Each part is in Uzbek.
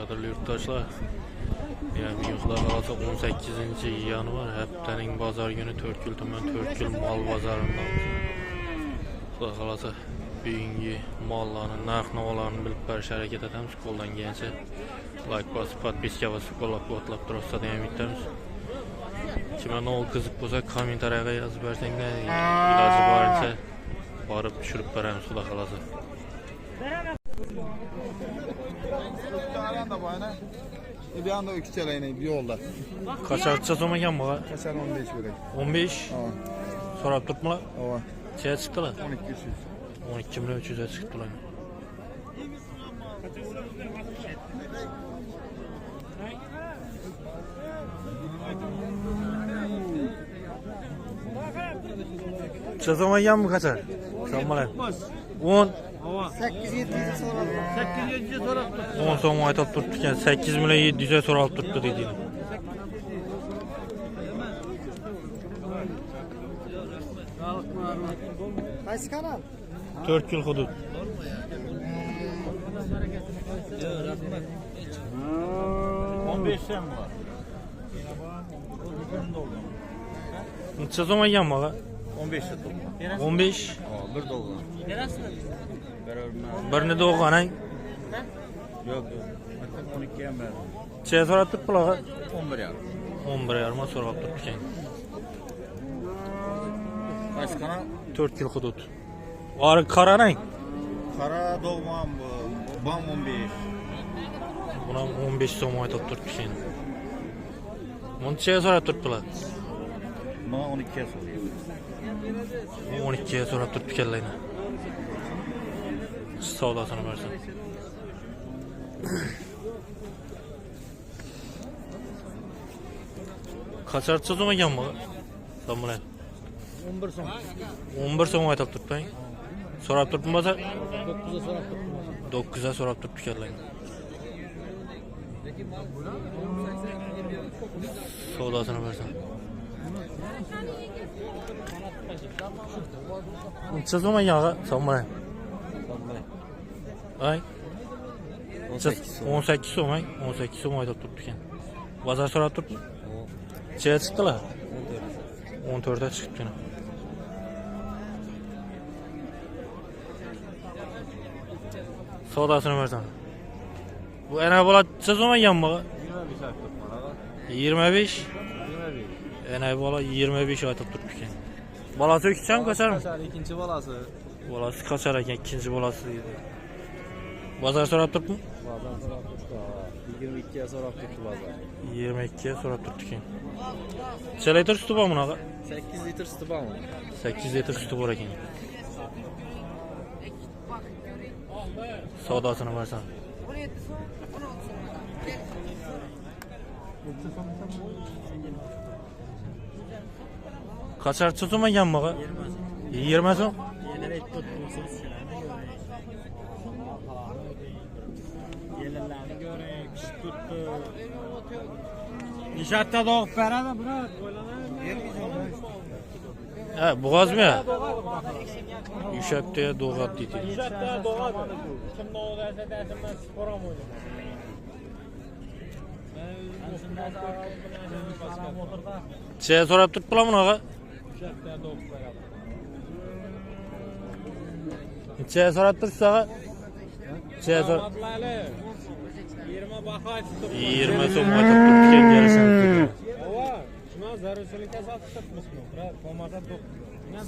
Qadrli yurtdoshlar, Xudo xolasa 18 yanvar haftaning bozor günü To'rtko'l tuman To'rtko'l mol bozoridan Xudo xolasa bugungi mollarning narx-navolarni bilib berish harakat etamiz. Qo'ldan kelgancha like bosib, podpiska bosib, qo'llab-quvvatlab turibsiz degan umidamiz. Kimga nol qiziq bo'lsa kommentariyaga yozib bersanglar, iloji boricha borib tushirib beramiz Xudo xolasa. Bir anda öküçeleyin bir yolda. Kaçartça so'magan bu? Kaçar 15 verek. 15? Aa. So'rab turibmilar? Ava. Nechga chiqdilar? 1200. 12.300 ga chiqdilar. So'magan bu kaçar? So'malar. 10 8-7 so'radi. 8-7 so'rabdi. 10 so'm aytib turibdi ekan, 8 million 700 ga so'rab turibdi dedi. Qaysi kanal? To'rtko'l hudud. Yo, rahmat. 15 so'm bor. Necha so'magan bu? 15 so'm. 15? Bir dollar. Birini de o'qigan. Yok. 12 ham bor. Necha so'rab turibdilar? 11 ham. 11.5 ma so'rab turibdi ekan. Qaysi kanal? To'rtko'l hudud. Ori qarang. Qara doğman bu. Bam 15. Buna 15 so'm aytib turibdi ekan. Necha so'rab turibdilar? Bana 12 ga so'raydi. 12 ga so'rab turibdi ekanlar. Savdosini bersin. Kaçartça so'magan bu? So'mlar. 11 so'm. 11 so'm aytib turibdi. So'rab turibmi bozor? 9 ga so'rab turibdi. 9 ga so'rab turibdi ekanlar. Savdosini bersin. Necha so'magan so'mlar? Ay. 18 so'm, 18 so'm aytib turibdi ekan. Bozor so'rab turibdi. Necha chiqdilar? 14 ga chiqibdi. Savdosini bersin. Bu ana bola necha so'magan bu? 25. Ana bola 25 aytib turibdi ekan. Bolasi ikkicham kaçar mı? Kaçar ikinci balası. Bolasi kaçar ekan, ikinci bolasi dedi. Bozor so'rab turibmi? Bazar so'rab turibdi. 22 ga so'rab turibdi bazar. 22 ga so'rab turibdi ekan. Necha litr suti bor bunaqa? 8 litr suti bormi? 8 litr suti bor ekan. Savdosini bersin. Kaçartça so'magan bu? 20 so'm. Yelerlerini göreyim, pişip tuttu. Nişatta doğup berada buna. Ha, boğaz mı ya? Yuşakta doğat dedi. Nişatta doğadı. Kim doğu derse dersin ben spora mı oynadım? Necha so'rab turibdilar bunaqa? Nişatta doğup berada. Necha so'rab turibsiz ağa? Necha so'rab? 20 baha tuttu. 20 so'm aytib turibdi ekan gelsin. Ova, şuna zarurçılıkta sattık mı? Komada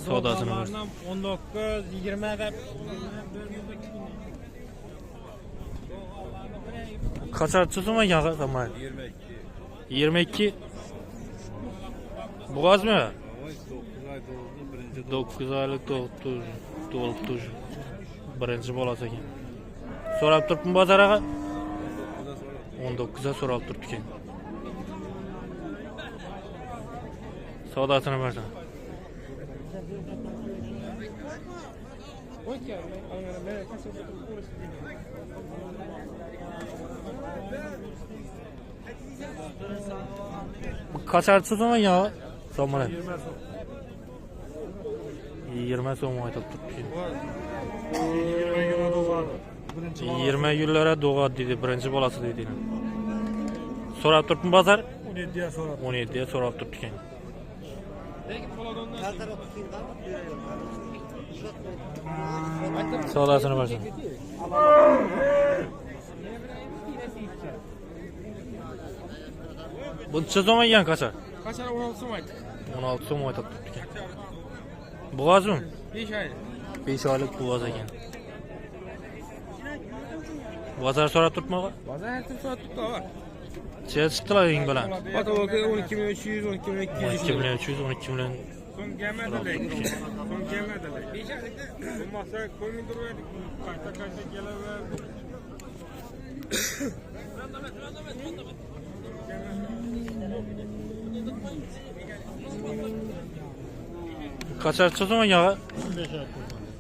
Savdosini bersin. 19, 20 deb. Kaçartça so'magan ağa? Tamam. 22. Boğaz mı? 9 aylık doğuldu. Birinci bolasi ekan. So'rab turibmi bozor ağa? 19 ga so'rab turibdi ekan. Savdosini bersin. Kaçartça so'magan ağa? So'mlar. 20 so'm aytib turibdi. birinchi 20 yillara doğat dedi, birinci balası dedi. Sorab turibmi bozor? 17'ye so'rab. 17'ye sorab turibdi ekan. Savdosini bersin. Bu necha so'm ekan kacha? Kaçar 16 so'm aytdik. 16 so'm aytib turibdi ekan. Bo'g'ozmi? 5 ay. 5 oylik bo'g'oz ekan. Bozor so'rab turibmi? Bozor her türlü so'rab turibdi va. Necha chiqdilar uying bilan? Patologi 12.300, 12.200. 12 million 300, 12 million. So'ng gelmediler. So'ng gelmediler. 5 ayda bo'lmasa ko'ymindirdik. Qayta kelaverdi. Kaçar so'm ekan?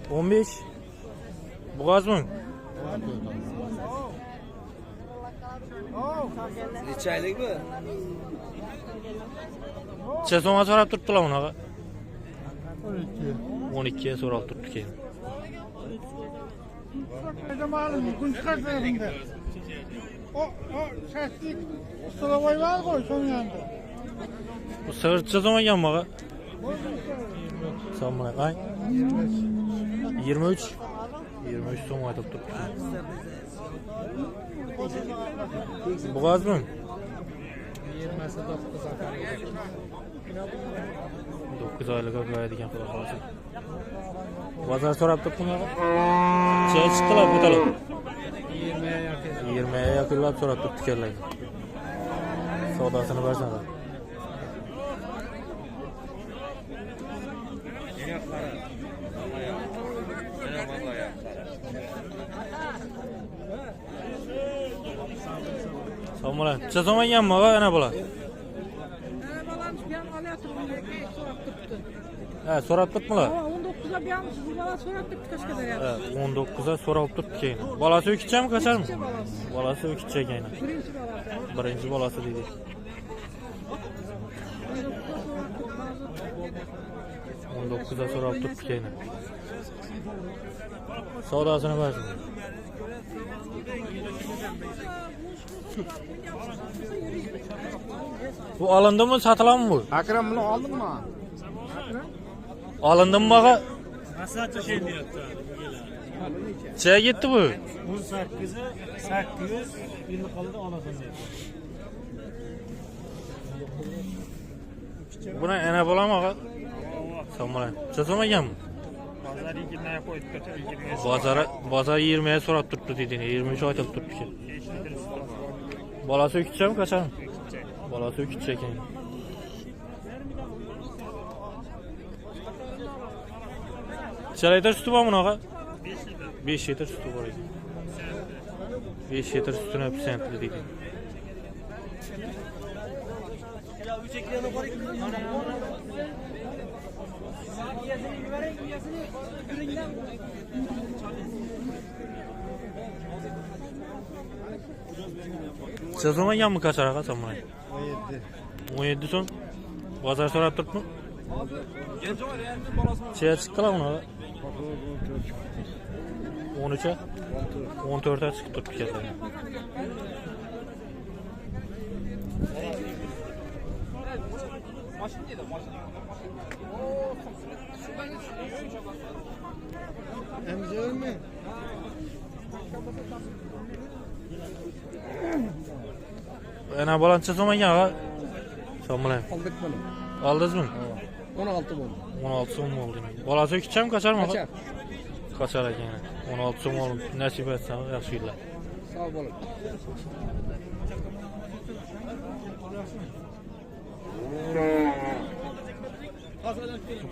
15. Bo'g'ozmi? Necha aylik bu? Necha so'mga so'rab turibdilar unaqa? 12 ga so'rab turibdi keyin. Ma'lum kun chiqarsa o shastik ustovoy var qo'y so'nganda. Bu sig'ircha so'm ekan maga? So'mlar, ay. 23. 23 so'm aytib turibdi. Bo'g'ozmi? 9 oylik qo'yadigan xudo xolasa. Bozor so'rab turibdi maga? Necha chiqdilar bu talab? 20'ye yakın. 20 ga yaqinlab so'rab turibdi ekanlar. Savdosini bersin. Somlar, necha so'm ekan maga ana bular? Balam ben alayatım so'rab turibdi. Ha, so'rab turibmilar? 19'a beramiz, bu bala so'rab turibdi kaç kadar yani. Ha, 19 ga so'rab turibdi keyin. Bolasi o'kichami, qachami? balasi. Bolasi o'kicha ekan. Birinchi balasi. Birinchi bolasi deydi. 19 ga so'rab turibdi keyin. Savdosini bersin. Bu alındımı, satılan bu? Akram bunu aldın mı? Alındı mı maga? Nasıl şey diyor? Nechaya gitti bu? 18'i 800 yıllık kaldı olasın diyor. Buna ene bo'lami maga? Somlar. Necha so'm ekan? Pazar 20'ye koyduk götür 20'ye. Bozor 20 ga so'rab turibdi deydi. 23 aytib turibdi ekan. Bolasi o'kichami, qachami? Bolasi o'kicha ekan. Necha litr suti bor bunaqa? 5 litr suti bor ekan. 5 litr sutini pisandli deydi. Necha so'm ekanmi kacharaqa somlar? 17 so'm. Bozor so'rab turibmi? Nechaga chiqdilar bunaqa? 13 ga? 14 ga chiqib turibdi ekanlar. Emzirme. Ana bola necha so'm ekan ağa? Somlar. Aldık bunu. Aldingizmi? 16 oldu. 16 so'm oldu. Bolasi o'kichami, qachami? Kaçar. Qachar ekan. 16 so'm oldu. Nasib etsa yaxshi yillar. Sağ olun.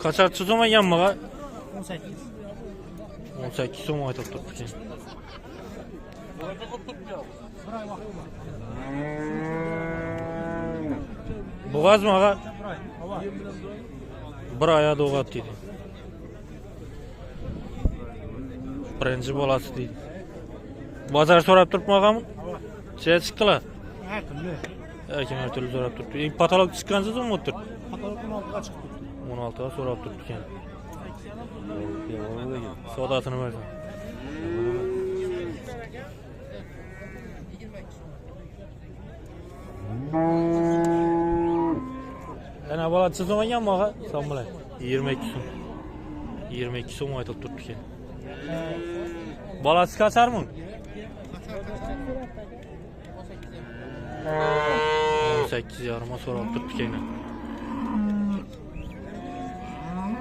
Qachar necha so'm ekan maga? 18. 18 so'm aytib turibdi ekan. Bo'g'ozmi ağa? Bir oya doğat deydi. Birinchi bolasi deydi. Bozor so'rab turibmi og'ami? Necha chiqdilar? Her türlü. Her türlü so'rab turibdi. Eng patolog chiqqansiz mi o'tir? Patolog 16'ga çıktı. 16 ga so'rab turibdi ekan. Savdosini bersin. Ana bola chizomagan mı ağa? Sen bilay. 22 so'm. 22 so'm aytib turibdi ekan. Bolasi kaçar mı? 18 yarıma so'rab turibdi ekan.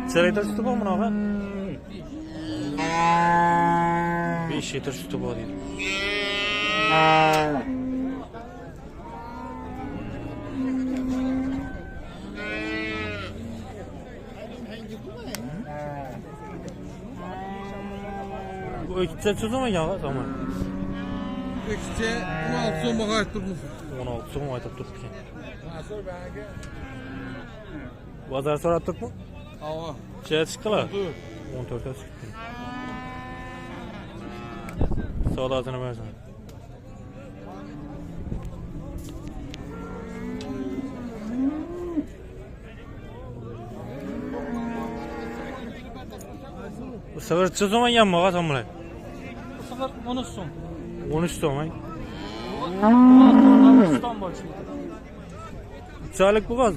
Selektor sütü var mı ağa? 5 litr sütü var deydi. Bu ikisi sözü mü ya? Tamam. İkisi 16 son bakar durmuş. 16 so'm aytib turibdi ekan. Bozor so'rabdik mi? Hava. Necha chiqdilar? 14 ta chiqdi. Savdosini bersin. Bu sefer necha so'm olganmi ağa sen bilan? Bu sefer 13 so'm. 13 so'm ay. 13 so'm bor. 3 oylik bu g'oz.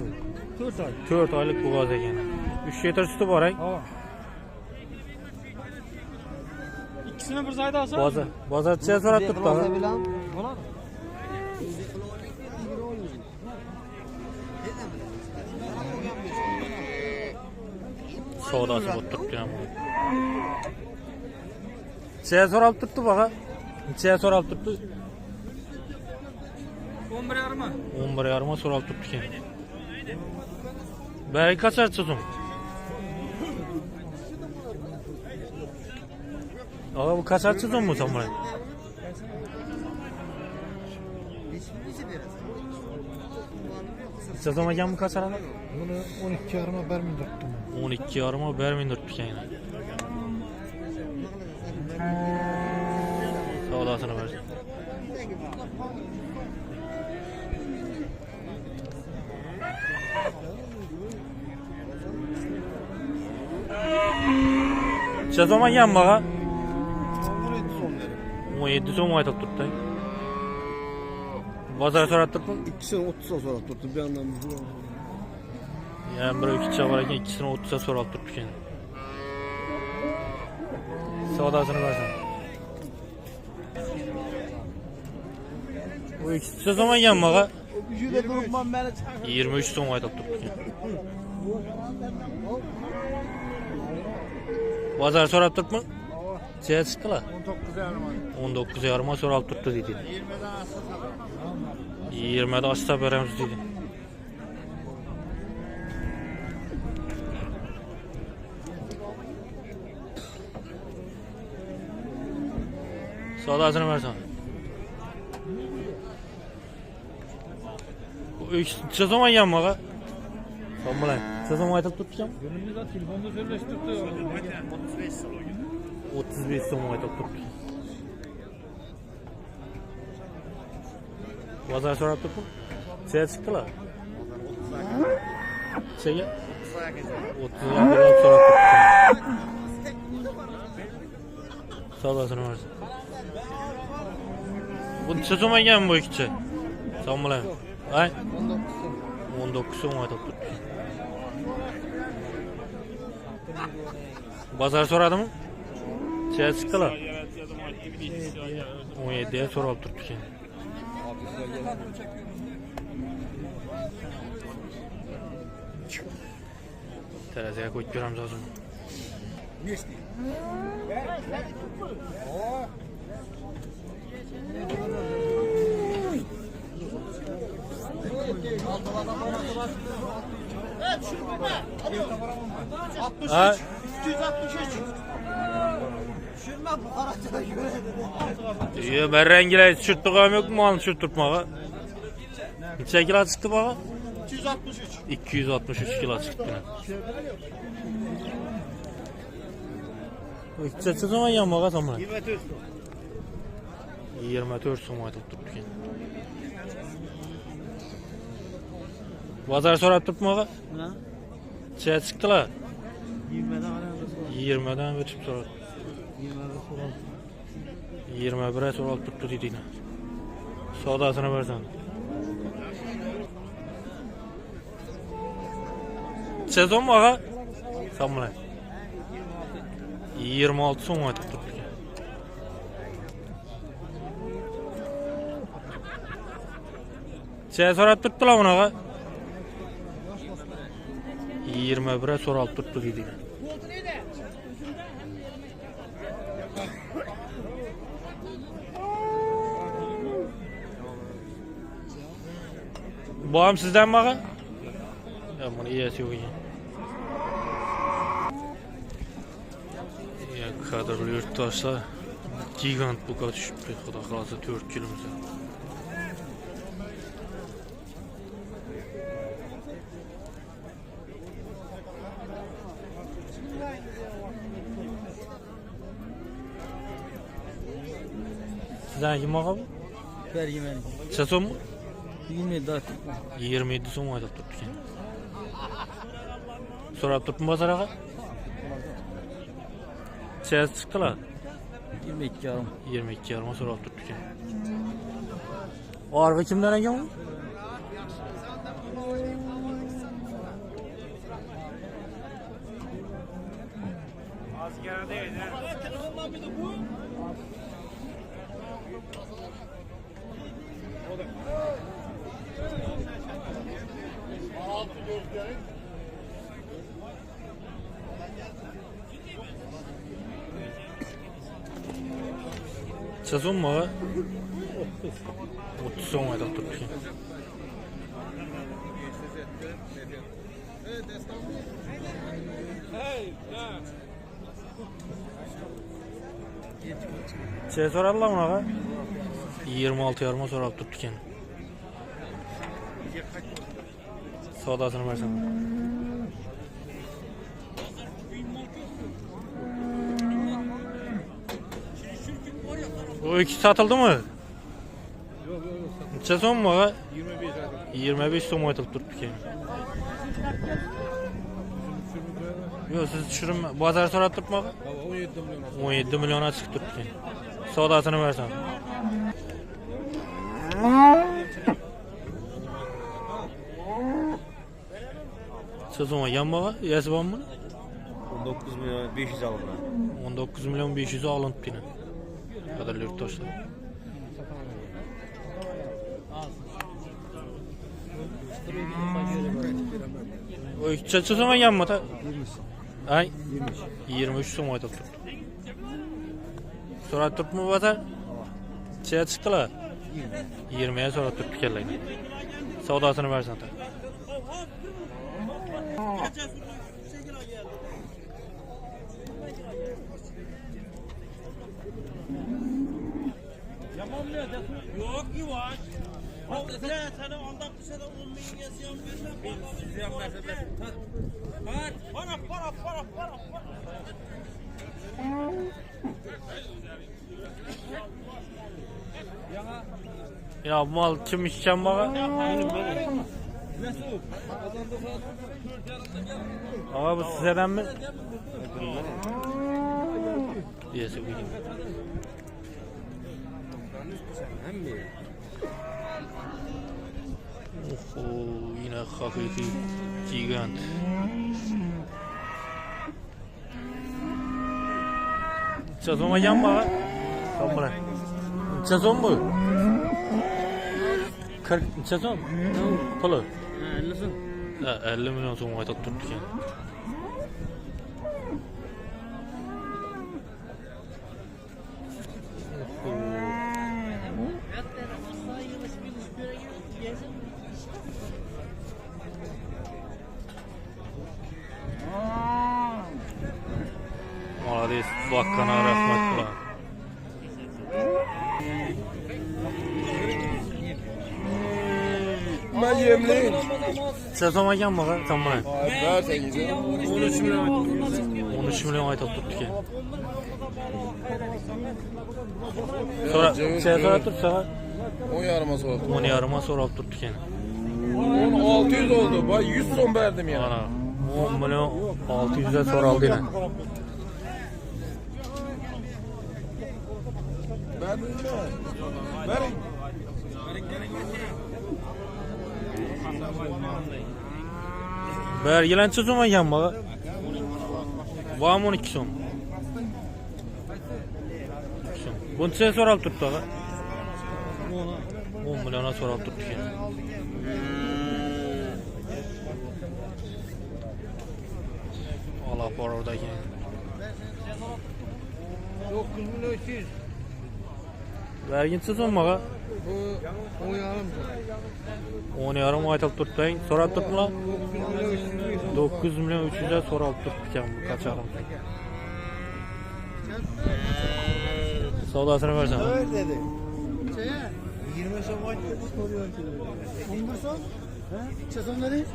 4 oy. 4 oylik bu g'oz ekan. 3 litr sütü bor ay. Ha. İkisini bir joyda olsa Bozor necha so'rab turibdi ağa? bo'ladi. Savdosi bo'lib turibdi ham. Necha so'rab turibdi ağa? Necha so'rab turibdi? 11 yarım. 11 yarıma so'rab turibdi ekan. Bari qachon so'zim? Ağa bu qachon so'zim bu sen bilan? So'zim ekan bu qachon? Bunu 12 yarıma vermeyin tuttum. 12 yarıma bermeyin turibdi ekan. Savdosini bersin. Necha so'm olganmi ağa? 17 so'm aytib turibdi. Bozor so'rab turibmi? İkisini 30 sonra tuttum bir yandan. Yani bir iki var ekan, ikisini 30'a so'rab turibdi ekan. Savdosini bersin. Bu ikisi so'm olganmi ağa? Bir yüzde durmam ben. 23 so'm aytib turibdi ekan. Bozor so'rab turibmi? Necha chiqdilar? 19 yarıma. 19 yarıma so'rab turibdi deydi. 20'da açsa beramiz deydi. Savdosini bersin. Bu necha so'm olganmi ağa? Sen bilan necha so'm aytib turibdi ekan? Günümüzde telefonda söyleştirdi. 35 so'm aytib turibdi. Bozor so'rab turibmi? Necha chiqdilar? Nechaga? 30 yarım so'rab turibdi. Savdosini bersin. Bu necha so'm ekan bu ikkichi? Sen bilan. Ay? 19 so'm aytib turibdi. Bozor so'radimi? Necha chiqdilar? 17 ga so'rab turibdi ekan. Teraziga qo'yib beramiz hozir. Ha? 263. Ya ben rengiyle çürttüğüm yok mu malını çürttürtmeye? Neçe kilo çıktı bana? 263. 263 kilo çıktı. Neçe zaman yanmağa tamam. 24. 24 so'm aytib turibdi. Bozor so'rab turibmi ağa? Necha chiqdilar? 20dan o'tib so'radi. 21 so'rab turibdi deydi. Savdosini bersan. Sezon mu ağa? Tamam. 26 son aytıp tuttuk. Şey sorat tuttular mı ağa? 21'e soral tuttu dedi. Bu am sizden mi ağa? Ya bunu iyisi yok ya. Ya kadar yurttaşlar gigant buka düşüptü. Xuda qalasa 4 kilomizə. Sizden kim ağa bu? Ver yemeğini. Sezon mu? 27 artık. 27 son ayda tuttuk yani. Sonra tutun bazar ağa? Çeyaz çıktılar. 22 yarım. 22 yarıma sonra tuttuk yani. O araba kimden eken bu? Sezon mu ağa? 30 son ayda tuttuk yani. Şey sorarlar mı ağa? 26 yarıma sonra tuttuk yani. Sodasını versem. O ikisi satıldı mı? Yok Neçə son mu ağa? 25 adım. 25 son aytılıp tuttuk yani. Yok siz düşürün bazar sorat tutma ağa? Hava 17 milyon. 17 milyona çıkıp tuttuk yani. Sodasını versem. Sezon yan mı ağa? Yası var mı? 19 milyon 500 alın. 19 milyon 500'ü alınıp yine. Kadar yurttaşlar. O iki zaman yanma da. Ay. 23 son ayda tuttu. Sonra tutma bazar. Şeye çıktılar. 20'ye sonra tuttu kelleyin. Sodasını versen ta. Yok yavaş. Sen sana ondan kısa 10 milyon yazıyorum. Para. Ya mal kim içken bana? Ama bu sizden mi? Diyesi bileyim. Oho, yine hakiki gigant. Sezon mu yan bana? Kamera. Sezon mu? 40 sezon? Pulu. 50 milyon son ayda tuttuk yani. Молодец, Bakkana rahmet kula. Ben yemliyim. Sezon aygan bana tamam. Ver 8'i. 13 milyon. 13 milyon ayda tuttuk yani. Sonra sonra tutsa 10 yarıma sonra. 10 yarıma sonra tuttuk yani. 10 600 oldu. Bak 100 son verdim ya. Ana 10 milyon 600'e sonra aldı yine. Verdin mi? Verin. Belgilençe so'm ekan bu. Var mı 12 so'm? Buncha so'rab turibdi ağa. 10 million so'rab turibdi ekan. Allah boradaki. 9300. Belginçe so'm ağa. Bu 10,5. 10,5 aytib turibdi. So'rab turibdilar. 9 million 300 ga so'rab turibdi ekan bu qacharim. Savdasını versen. Evet dedi. 20 so'm aytdi. 11 so'm? Ha? Necha so'm dedi?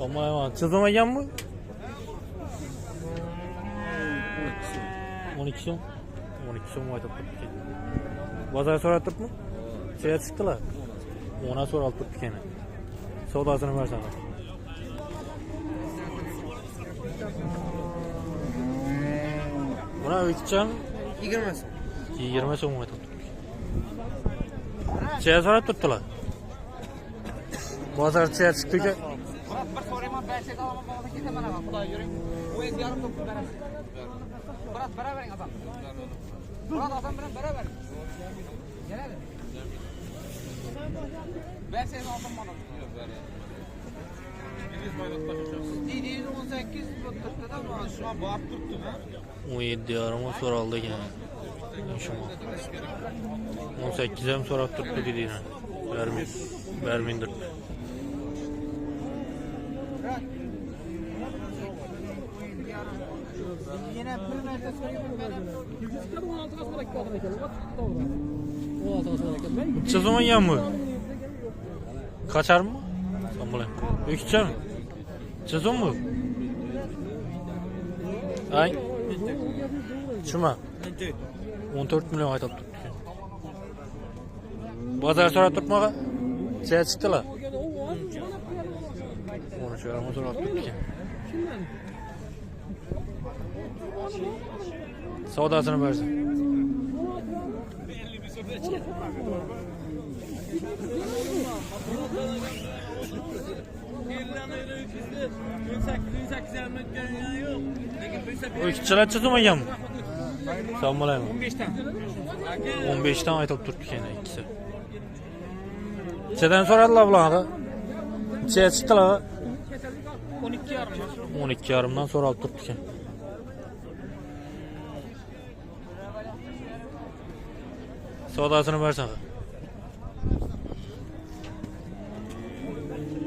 Olmayman. Çizilmeyen mi? 12 so'm. 12 so'm aytib turibdi. Bozor so'rab turibmi? Chaya chiqdilar. 10 so'rab turibdi ekan. Savdasini versen. Buna o'tchan 20 so'm. 20 so'm aytib turibdi. Chaya so'rab turibdilar. Bozor chaya chiqdiga Bir so'rayman, barcha davoga bog'da ketaman ama xudo yuring. U endi yarim to'p berasiz. Biroz baravering odam. Biroz odam bilan baravering. Keladi. Bersangiz oldim mana. 718 turibdi-da, shu borib turibdi-da. 17,5 so'raldi ekan. Shuma. 18 ham so'rab turibdi dedinglar. Bermindir. Yana bir marta so'rayman beraman. 16 ga so'rab ketgan ekan. To'g'ri. 16 ga so'rab ketgan. Çizilmeyen mi? Kaçar mı? Sen bilen. Ökçe mi? Çizim mi? Ay. Şuma. 14 milyon aytib turibdi. Bozor so'rab turibmi? Chaya chiqdilar. 13 so'rab turibdi ekan. Savdasini bersin. O'kchilar chizilmagan mi? Sen bilaymi? 15 dan aytib turibdi ekan ikkisi. Nechadan so'radilar bularni? Necha chiqdilar? 12,5. 12,5 dan so'rab turibdi ekan. Savdasini bersan.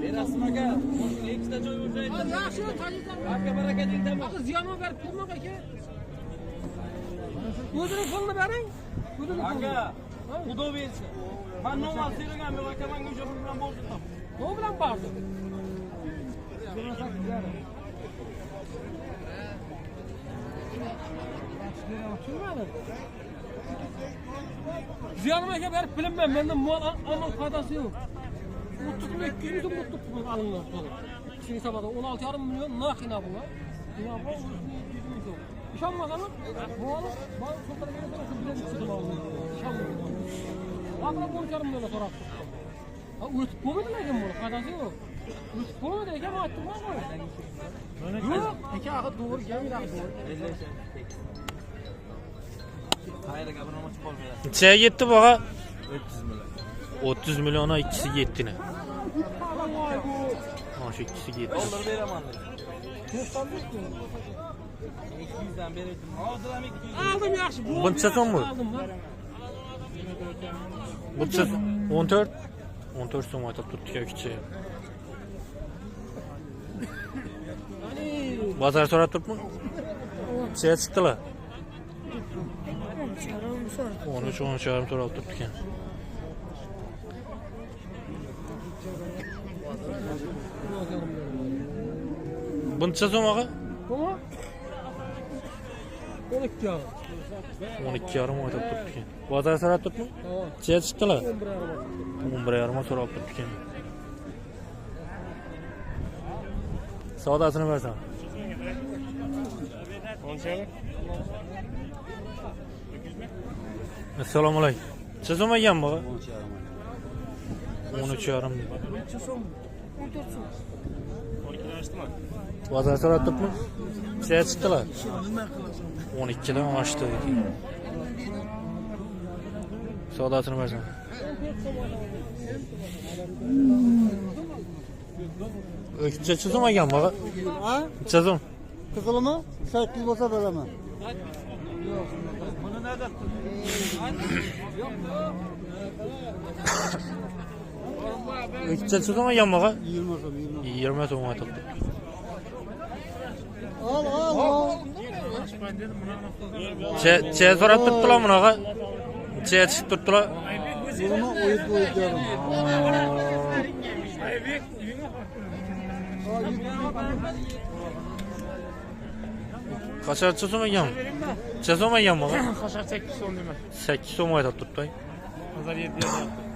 Berasizmi aka? Ikkita joy o'rnaydi. Yaxshi, tajizdan. Aka baraka deydi. Ziyonmi berib pulmi aka? O'zini pulni bering. Aka, xudo bersin. Men normal so'raganman, aka menga o'sha pul bilan bordim. O bilan bordi. Ziyanıma berib bilinmem. Menden mal alman foydasi yo'q. 32 so'm tutibdi alıngan pul. Kişinin hesabida 16,5 milyon naqina bu. Nima bu? İşanmasanız malı bana so'qqa bersangiz bilan chiqib oldim. İşanmayman. Aqla 10,5 milyon so'rab turibdi. Ha o'tib bo'lmadi lekin bu foydasi yo'q. O'tib bo'lmadi ekan aytdim-ku. Yo'q, aka axir to'g'ri gapiradi. Hayır aka, buni ochib qolmayapti. Nechaga yetdi bu? 30 milyona ikkisi yetdi ne? Ha şu ikkisi yetdi. Dollar beraman dedi. 200 dan berdim. Hozir ham 200. Aldım yaxshi. Buncha so'mmi? Aldım lan. Buncha 14. 14 so'm aytib turibdi ikkisi. Bozor so'rab turibmi? Chaya chiqdilar. 13,5 so'rab turibdi ekan. Buncha so'm ağa? Buma? 12 ya. 12,5 aytib turibdi ekan. Bozor so'rab turibmi? Tamam. Chaya chiqdilar. 11,5. 11,5 so'rab turibdi ekan. Savdasini bersan. 10 so'm. Assalomu alaykum. Siz olmagan bu? 13,5. Bozor so'ratibmi? Necha chiqdilar? 12dan oshdi. Savdosini bersan. Necha chizilmagan bu? Ha? Chizim. Kızılımı 8 olsa veremem. Necha chizilmagan bu? 20 olsa 20. 20 so'm aytib. Al. Che so'rab turibdilar bunaqa. Che chiqib turibdilar. Bunu oyut diyorum. Qachon chizilmagan? Chizilmagan bu? Kaşar 8 son deme. 8 so'm aytib turibdi. Pazar 7'ye de.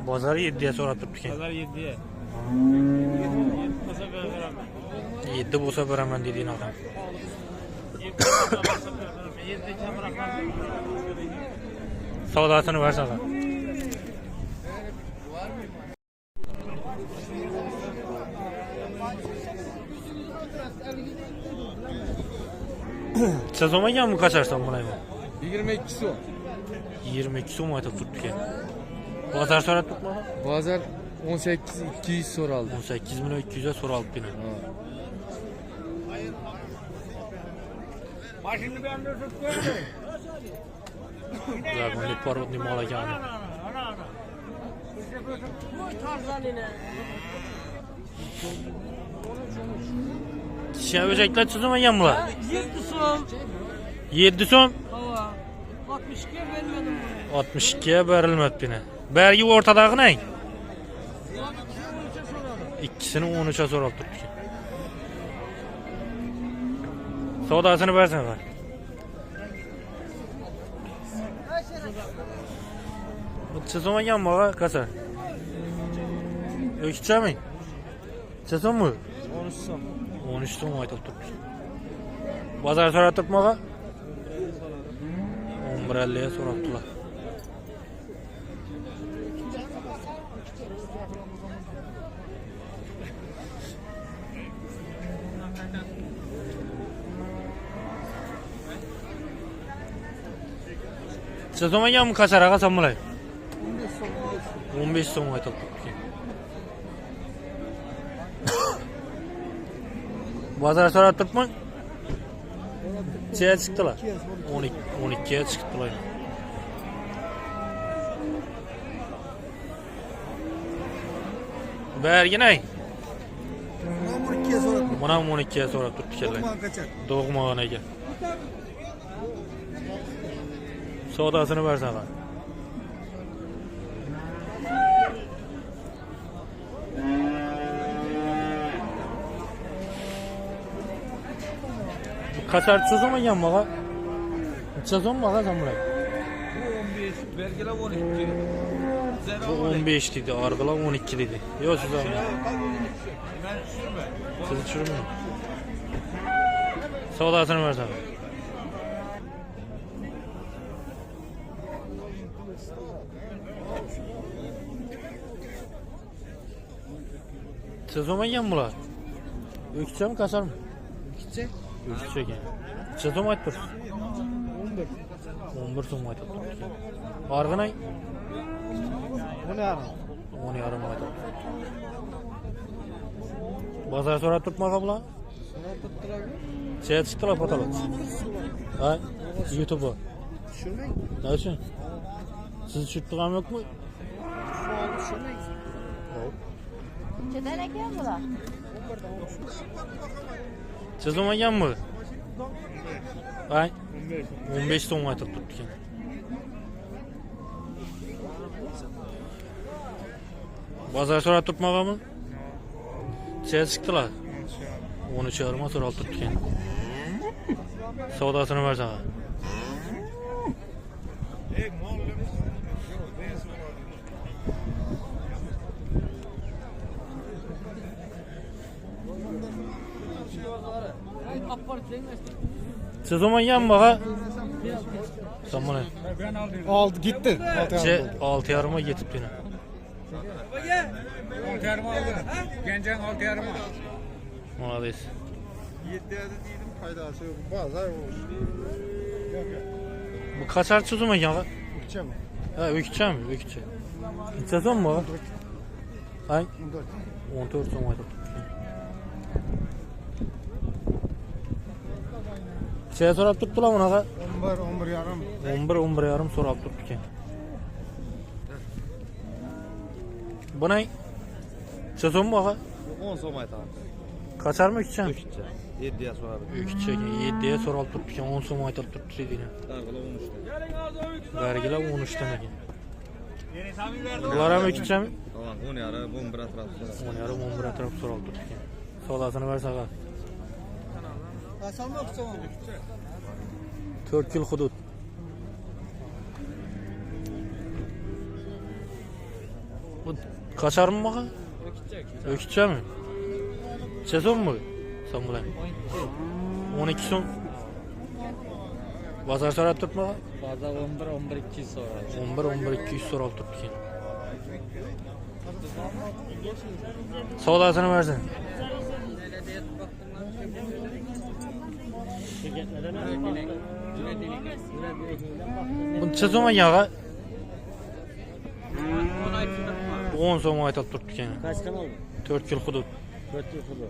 Bozor 7 so'rab turibdi ekan. Pazar 7'ye. 7 bo'lsa beraman deding aka. 7 kamroqlar. Savdosini bersan. Chizilmagan bu qachon bulaymi? 22 so'm. 22 so'm aytib turibdi ekan. Bozor so'rab turibmi? Bozor 18 200 so'raldi. 18 million 200 ga so'ralib beni. Başını bir anda tuttu. Zagonli porotni mol ekan. Kishi o'jaklar chizilmagan bular. 7 so'm. 7 so'm. Hava. 62'ye vermedim. 62 ga berilmabdi beni. Bergi o'rtadagi nang? İkisini 13'e so'rab turibdi. Savdosini bersan va. Chizilmagan bu qasa. O'kchami? Chizilmi? 13 son. 13 so'm aytib turibdi. Bozor so'rab turibmi? 11.50 ga so'rabdilar. Chizilmagan mi qacharaga samolay? 15 so'm aytib turibdi. Bozor so'rab turibmi? Necha chiqdilar? 12 ga chiqdilar. Berginay. Mana 12 ga so'rab turibdi kellar. Doğmagan ekan. Savdosini bersan. Qachon chizilmagan bu? Chizilmagan samolay. 15 belgilar 12. Bu 15 dedi, argılar 12 dedi. Yok siz abi. Siz düşürmeyin. Savdosini versen. Siz olmayan bular. Ökçe mi kaçar mı? Ökçe. Ökçe ekan. Necha so'm aytib tursiz? 11 so'm aytib turibsiz. Arg'inay? 10,5. 10,5 aytib. Bozor so'rab turibmi bular? Necha chiqdilar fotolar? Ha? YouTube. Düşürmeyin. Ne için? Siz tushirtirgan yo'qmi? Düşürmeyin. Neden ekan bular? Siz olmaganmi? Ay. 15 so'm aytib turibdi ekan. Bozor so'rab turibmanmi? Necha chiqdilar? 13,5 ga so'rab turibdi ekan. Savdosini bersan. Siz olmaganmi? Sen bana. Aldı gitti. Ce 6 yarıma getip yine. 6 yarım aldı. Gencen 6 yarım aldı. Молодец. 7'de değilim faydası yok. Bazı Bu kaçar çözüm ekan ağa? Üçe mi? Ha, ökçe mi? Ökçe. Necha so'm bu? Ay, 14 so'm aytib. Necha so'rab turibdilar bunaqa? 11 yarım. 11 yarim so'rab turibdi ekan. Bu ne? Necha so'm bu ağa? 10 so'm aytaman. Kaçarmı ökçe? 7'ye so'radim. Ökçe 7'ye so'rab turibdi ekan, 10 so'm aytib turibdi deydi. Vergilar 13 dan ekan. Bular ham ökçemi? Tamam 10 yarım 11 atrofida. 10 yarim 11 atraf so'rab turibdi ekan. Savdosini bersa ağa. Kaçan mı yoksa 4 yil hudud. Bu kaçar mı ağa? Ökçe mi? Necha so'm bu? Sen bilan. 12 so'm. Bozor so'rab turibmi ağa? Bazı 11 200 sonra. 11 200 so'rab turibdi ekan. Savdosini bersin. Bu necha so'm ekan ağa? 10 so'm aytib turibdi ekan. Kaçtan oldu? 4 yil hudud. 4 yıl oldu.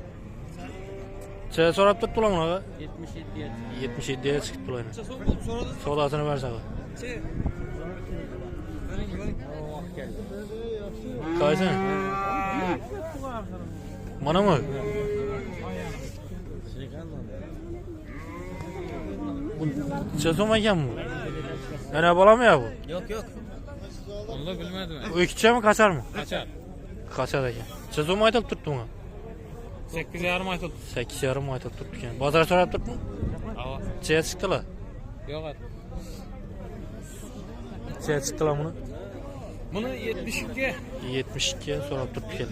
Necha so'rab turibdilar buni ağa? 77'ye. 77'ye chiqibdilar. Savdosini bersa ağa. Qaysi? Manami? Bu necha so'm ekan bu? Yana bolam ya bu? Yok. Onu da bilmedim. Ökçemi kaçarmı? Kaçar. Kaçar ekan. Necha so'm aytib turibdi bunga? 8 yarım aytıldı. 8 yarim aytib turibdi ekan. Bozor so'rab turibmi? Ava. Nechaga chiqdilar? Yok. Nechaga chiqdilar buni? Bunu 72. 72 ga so'rab turibdi ekan.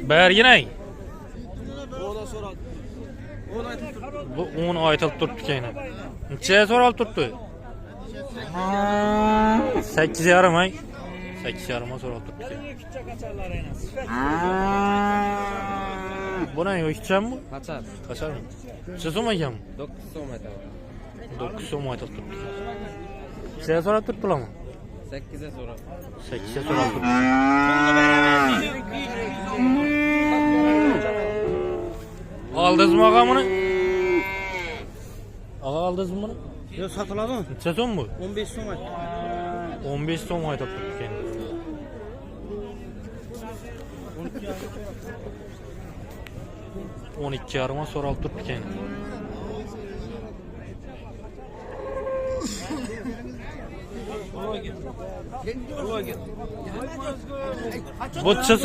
Berginay. O da so'radi. Onu aytib turdi. Bu 10 aytib turibdi ekan. Nechaga so'rab turibdi? 8 yarim ay. 8 yarima so'rab turibdi ekan. Bu ne? Ökçem mi? Kaçar. Kaçar mı? Necha so'm ekan? 9 so'm aytaman. 9 so'm aytib turibdi. Nechaga so'rab turibdilarmi? 8'e so'rab. 8'e so'rab turibdi. Aldingizmi ağa buni? Ağa aldingizmi buni? Yo satıladi mı? Necha so'm bu? 15 so'm ayt. 15 so'm aytib turibdi ekan. On ikki yarima so'rab turibdi ekan. Bu necha?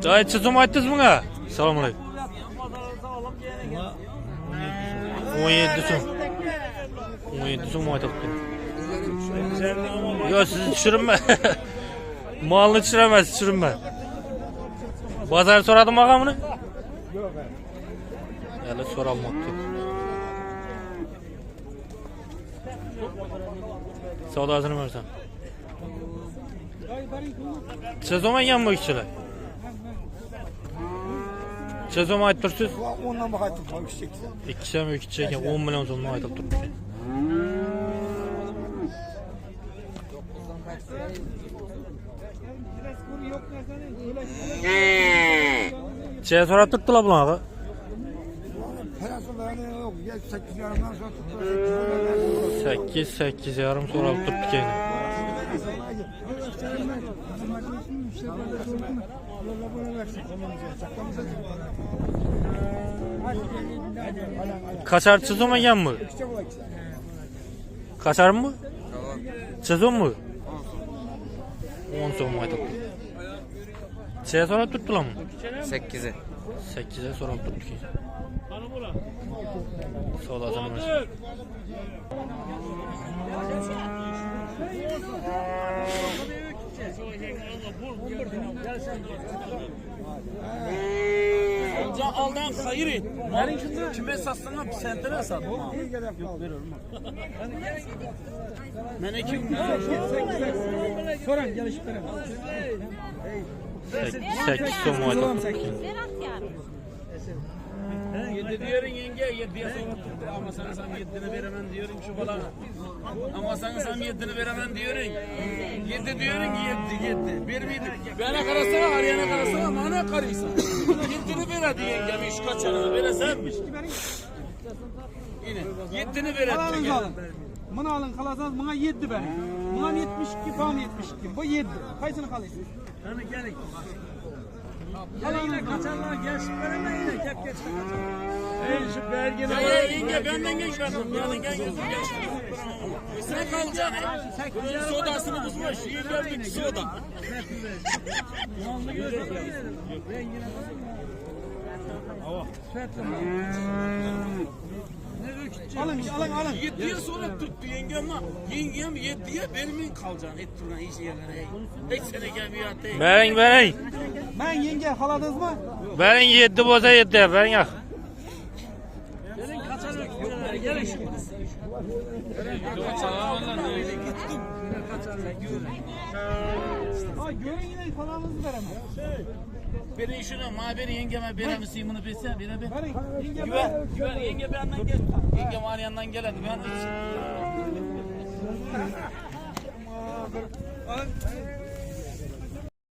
Day necha so'm aytdingiz bunga? Assalomu alaykum. 17 so'm. 17 so'm aytibdi. Yo, sizni tushirma. Molni tushiraman, tushirma. Bozor so'radimi ağa buni? Yo'q. Hali so'ralmabdi. Savdosini bersan. Necha so'm ekan bu ikkilar? Necha so'm aytib tursiz? 10'dan bak aytib turib İkisi mi ökçe ekan 10 milyon so'mdan aytib turibdi. Necha so'rab turibdilar bular ağa? Yok 8 yarımdan sonra 8 yarim so'rab turibdi ekan. Kaçar çizim ekan bu? Kaçar mı? Çizim mi? 10 so'm aytibdi. Necha so'rab turibdilarmi? 8'e. 8'e so'rab turibdi ekan. Savdosini bersin. Onca aldan hayır et. Kime satsana bir sentene sat. Yok veririm. Ben ekim. Soran gelişip verelim. 8 so'm aytyapman. Yedi diyorsun yenge, yediye sonra tuttu. Ama sana sam yedini veremem diyorum şu balana. Ama sana sam yedini veremem diyorsun. Yedi diyorsun yedi. Vermeydi. Bana karasana, arayana karasana, bana karıysan. Yedini ver hadi yengem, iş kaçanını veresenmiş. Yine, yedini ver hadi. Alın alın. Bunu alın kalasanız buna 7 benim. Buna 72, bana 72. Bu 7. Kaysını kalıyorsun? Hani gelin. Yine kaçanlar gelsin vereme yine kep geçti kaçanlar. Şu belgeni var. Yenge benden geçmedim. Benden geçmedim. Sen kalacaksın. Bunun sodasını buzmuş. Yengem bir soda. Alın. 7'ye sonra tuttu yengem ama yengem 7'ye benim kalacaksın. Et turuna iş yerlere. Hiç sene gelmiyor değil. Bering. Ben yenge haladınız mı? Bering 7 bo'lsa 7, bering. Gelin kaçalım. Gelin şimdi. Ha görün yine falanınızı veremem. Beni şunu maberi yengeme veremezsin bunu bilsen bire bir. Verin. Yenge Güven yenge benden gel. Yenge var yanından gel hadi ben de. Alın.